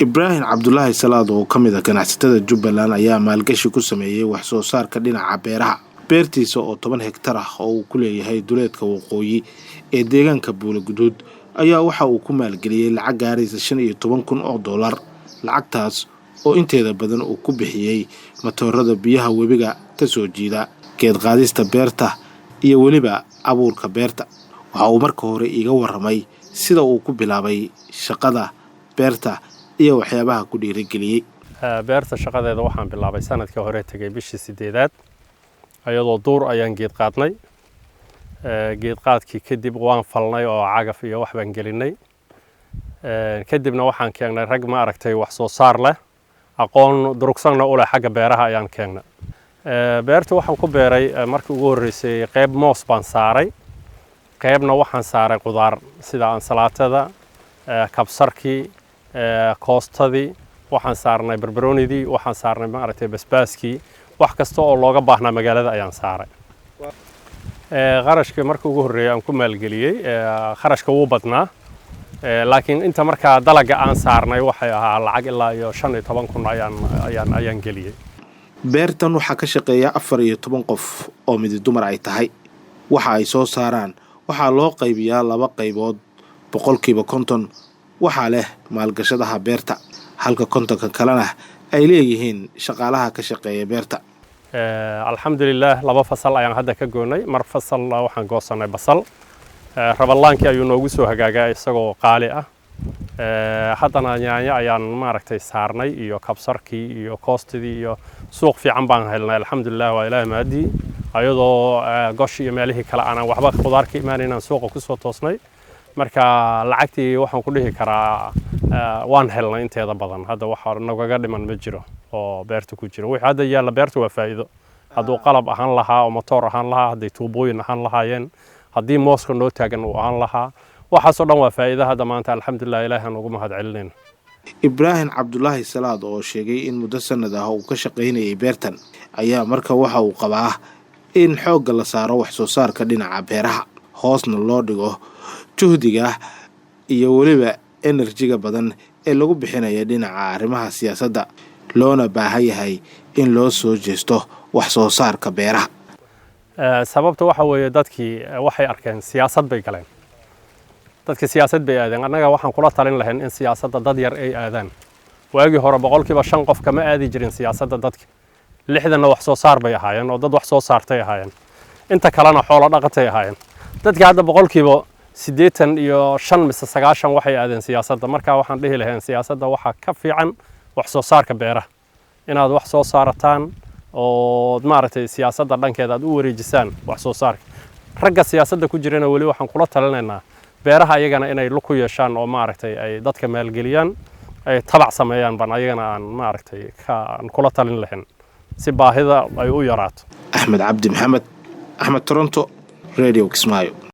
Ibrahim Cabdullaahi Salaad oo ka mid ah ganacsatada Jubbaland ayaa maalgashi ku sameeyay wax soo saarka dhinaca beeraha. Beertiisa oo 10 hektar ah oo uu ku leeyahay duleedka waqooyi ee deegaanka Buulaguduud ayaa waxa uu ku maalgeliyay lacag gaaraysa $15,000. Lacagtaas oo inteeda badan uu ku bixiyay matoorada biyaha webiga ka soo jiida, geed qaadista beerta iyo waliba abuurka beerta. Waxa uu marka hore iga waramay sida uu ku bilaabay shaqada beerta iyo waxyaabaha ku dhiirigeliyay. beerta shaqadeeda waxaan bilaabay sanadkii hore tagay bishii 8 ayadoo duur ayaan geed qaadnay. geed qaadkii kadib waan falnay oo cagaf iyo wax baan gelinay. kadibna waxaan keenay rag ma aragtay wax soo saar leh, aqoon durugsanna u leh xagga beeraha ayaan keenay. beerta waxaan ku beeray markii ugu horeysay qayb moos baan saaray, qaybna waxaan saaray qudaar sida ansalaatada, kabsarkii, koostadii, waxaan saarnay barbaroonidii, waxaan saarnay ma aragtay basbaaskii, wax kasta oo looga baahnaa magaalada ayaan saaray. qarashka markii ugu horeeyay aan ku maalgeliyay qarashka wuu badnaa, laakiin inta markaa dalaga aan saarnay waxay ahaa lacag ilaa iyo 15,000 ayaan geliyay. beertan waxa ka shaqeeya 14 qof oo mid dumar ay tahay. waxa ay soo saaraan waxa loo qaybiyaa 2 qaybood, 50% waxa leh maalgashadaha beerta, halka 50 kalena ay leeyihiin shaqaalaha ka shaqeeya beerta. alxamdulillah 2 fasal ayaan hadda ka goonay. mar fasal waxaan goosanay basal, rabalaankii ayuu noogu soo hagaagay isagoo qaali ah. haddana yaanyo ayaan maaragtay saarnay iyo kabsarkii iyo koostadii iyo suuq fiican baan helnay alxamdulillah waa ilaahay mahadi. ayadoo gosh iyo meelihii kale aan waxba qudaar ka imaanaynaan suuqa ku soo toosnay. marka lacagtii waxaan ku dhihi karaa waan helnay inteeda badan. hadda waxa nagaga dhiman ma jiro oo beerta ku jiro. wixii hadda yaala beerta waa faa'iido. hadduu qalab ahaan lahaa oo motor ahaan lahaa, hadday tuubooyin ahaan lahaayeen, haddii mooska noo taagan uu ahaan lahaa, waxaasoo dhan waa faa'iido. hadda maanta alxamdulillah ilaahay ugu mahad celinayna. Ibrahim Cabdullaahi Salaad oo sheegay in muddo sanad ah uu ka shaqaynayay beertan ayaa marka waxa uu qabaa in xoogga la saaro wax soo saarka dhinaca beeraha, hoosna loo dhigo juhdiga iyo waliba enerjiga badan ee lagu bixinayo dhinaca arrimaha siyaasadda, loona baahan yahay in loo soo jeesto wax soo saarka beeraha. sababta waxa weeye dadkii waxay arkeen siyaasad bay galeen. dadka siyaasad bay aadeen. annaga waxaan kula talin lahayn in siyaasadda dad yar ay aadaan. waagii hore 5% qof kama aadi jirin siyaasadda dadka. 60 wax soo saar bay ahaayeen oo dad wax soo saartay ahaayeen. inta kalena xoolo dhaqatay ahaayeen. dadka hadda 85 iyo 9 waxay aadeen siyaasadda. marka waxaan dhihi lahayn siyaasadda waxa ka fiican wax soo saarka beeraha. inaad wax soo saarataan oo maaragtay siyaasadda dhankeeda aad u wareejisaan wax soo saarka. ragga siyaasadda ku jirana wali waxaan kula talinaynaa beeraha ayagana inay lug ku yeeshaan oo maaragtay ay dadka maalgeliyaan, ay tabac sameeyaan baan ayagana aan maaragtay kula talin lahayn si baahida ay u yaraato. Axmed Cabdi Maxamed, Axmed Toronto, Radio Kismaayo.